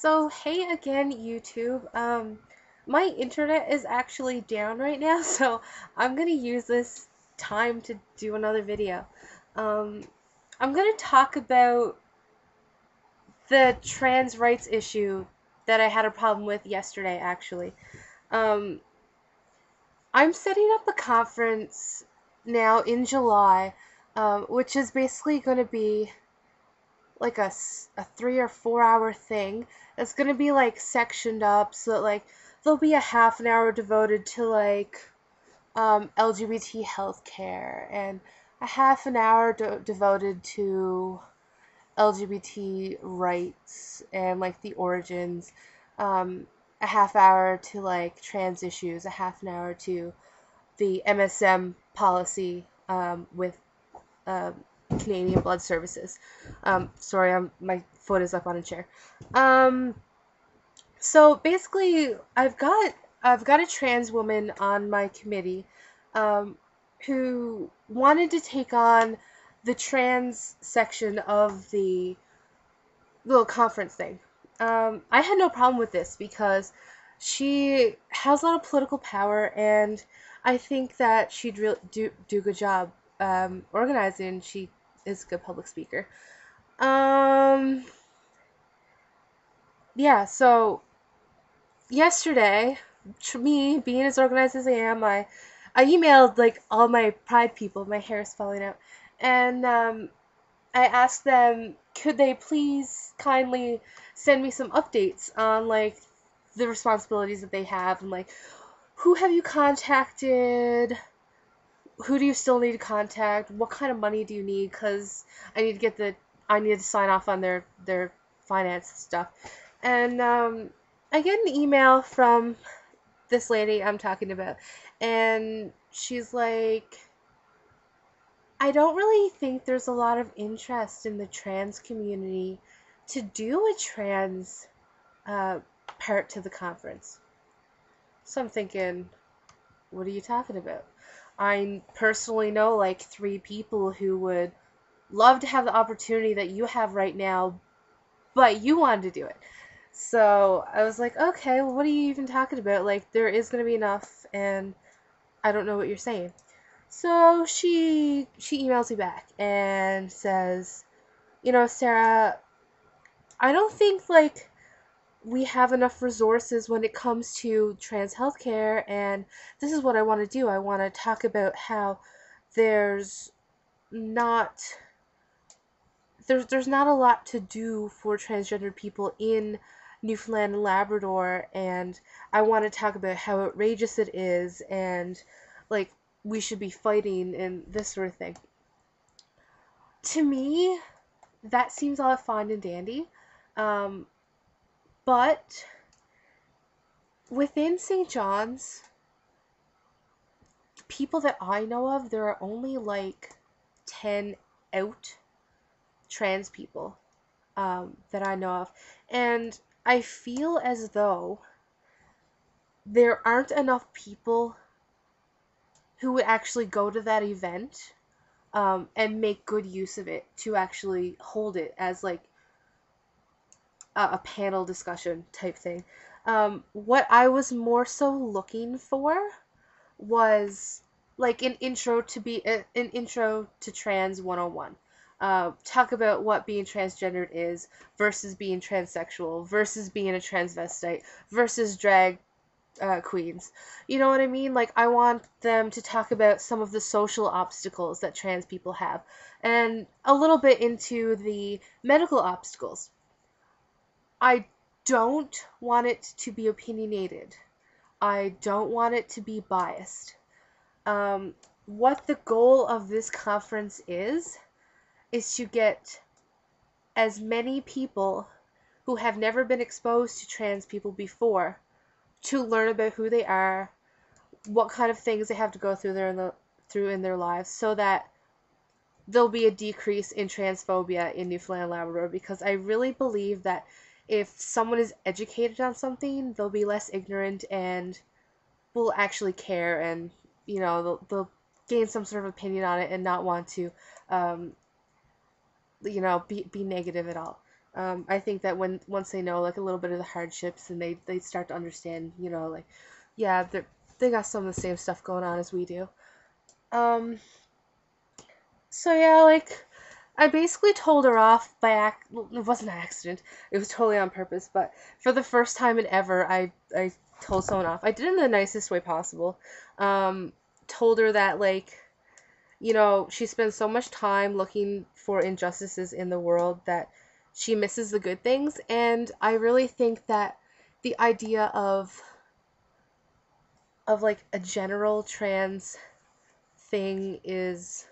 So, hey again, YouTube. My internet is actually down right now, so I'm gonna use this time to do another video. Um, I'm gonna talk about the trans rights issue that I had a problem with yesterday, actually. Um, I'm setting up a conference now in July, which is basically gonna be like a 3 or 4 hour thing. It's gonna be like sectioned up so that like there'll be a half an hour devoted to like LGBT healthcare and a half an hour devoted to LGBT rights and like the origins, a half hour to like trans issues, a half an hour to the MSM policy with uh, Canadian Blood Services. Sorry, my foot is up on a chair. Um, so basically, I've got a trans woman on my committee, um, who wanted to take on the trans section of the little conference thing. I had no problem with this because she has a lot of political power, and I think that she'd do a good job organizing. She is a good public speaker. Um, yeah, so yesterday, me being as organized as I am, I emailed like all my pride people. My hair is falling out, and I asked them, could they please kindly send me some updates on like the responsibilities that they have and like who have you contacted, who do you still need to contact, what kind of money do you need, because I need to sign off on their finance stuff. And I get an email from this lady I'm talking about, and she's like, I don't really think there's a lot of interest in the trans community to do a trans uh, part to the conference. So I'm thinking, what are you talking about? I personally know like 3 people who would love to have the opportunity that you have right now, but you wanted to do it. So I was like, okay, well, what are you even talking about? Like, there is going to be enough, and I don't know what you're saying. So she emails me back and says, Sarah, I don't think like we have enough resources when it comes to trans healthcare, and this is what I want to do. I want to talk about how there's not there's not a lot to do for transgender people in Newfoundland and Labrador, and I want to talk about how outrageous it is, and like we should be fighting and this sort of thing. To me, that seems all fine and dandy, um, but within St. John's, people that I know of, there are only like 10 out trans people that I know of. And I feel as though there aren't enough people who would actually go to that event and make good use of it to actually hold it as like a panel discussion type thing. What I was more so looking for was like an intro to trans 101. Talk about what being transgendered is versus being transsexual versus being a transvestite versus drag queens. You know what I mean? Like, I want them to talk about some of the social obstacles that trans people have and a little bit into the medical obstacles. I don't want it to be opinionated. I don't want it to be biased. What the goal of this conference is to get as many people who have never been exposed to trans people before to learn about who they are, what kind of things they have to go through in their lives, so that there'll be a decrease in transphobia in Newfoundland and Labrador, because I really believe that if someone is educated on something, they'll be less ignorant and will actually care, and they'll gain some sort of opinion on it and not want to be negative at all. I think that once they know like a little bit of the hardships and they start to understand, like yeah, they got some of the same stuff going on as we do. Um, so yeah, like I basically told her off well, it wasn't an accident. It was totally on purpose, but for the first time in ever, I told someone off. I did it in the nicest way possible. Um, Told her that like she spends so much time looking for injustices in the world that she misses the good things. And I really think that the idea of like a general trans thing is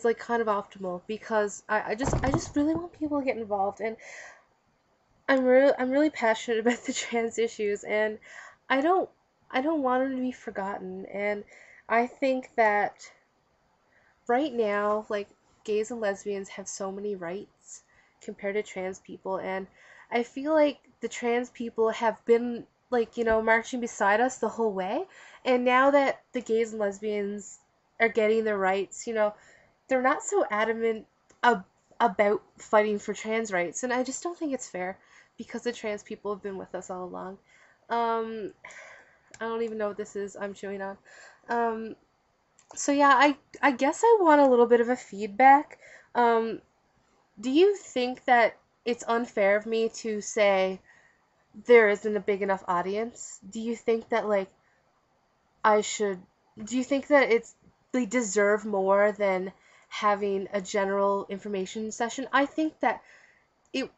like kind of optimal because I just really want people to get involved, and I'm really passionate about the trans issues, and I don't I don't want them to be forgotten. And I think that right now, like, gays and lesbians have so many rights compared to trans people, and I feel like the trans people have been, like, marching beside us the whole way, and now that the gays and lesbians are getting their rights, they're not so adamant ab- about fighting for trans rights, and I just don't think it's fair because the trans people have been with us all along. Um, I don't even know what this is I'm chewing on. Um, so yeah, I guess I want a little bit of a feedback. Um, do you think that it's unfair of me to say there isn't a big enough audience? Do you think that like I should do you think that they deserve more than having a general information session? I think that it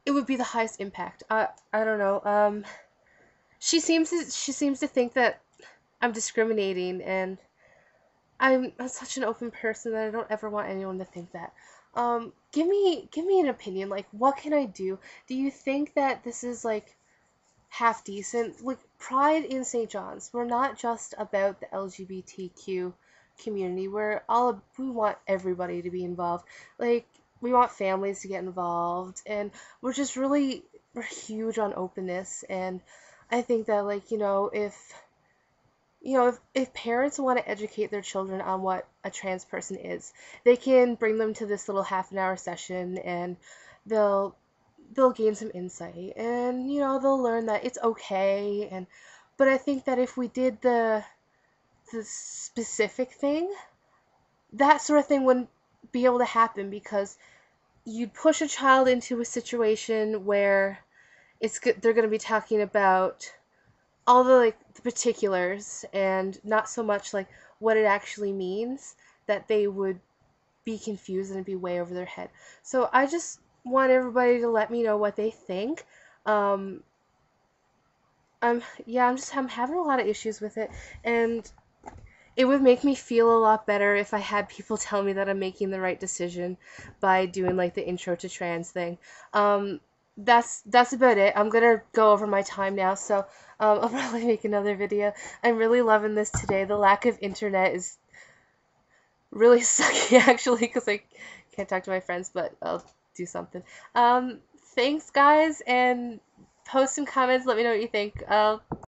it would be the highest impact. I don't know. She seems to think that I'm discriminating, and I'm such an open person that I don't ever want anyone to think that. Give me an opinion. Like, what can I do? Do you think that this is like half decent? Like, Pride in St. John's, we're not just about the LGBTQ community. We want everybody to be involved. Like, we want families to get involved, and we're huge on openness. And I think that, like, if parents want to educate their children on what a trans person is, they can bring them to this little half an hour session, and they'll they'll gain some insight, and they'll learn that it's okay. And but I think that if we did the specific thing, that sort of thing wouldn't be able to happen, because you'd push a child into a situation where they're going to be talking about all the like the particulars and not so much like what it actually means, that they would be confused and it'd be way over their head. So I just want everybody to let me know what they think. Um, I'm having a lot of issues with it, and it would make me feel a lot better if I had people tell me that I'm making the right decision by doing like the intro to trans thing. Um, that's about it. I'm gonna go over my time now, so I'll probably make another video. I'm really loving this today. The lack of internet is really sucky actually, because I can't talk to my friends, but I'll do something. Thanks guys, and post some comments. Let me know what you think.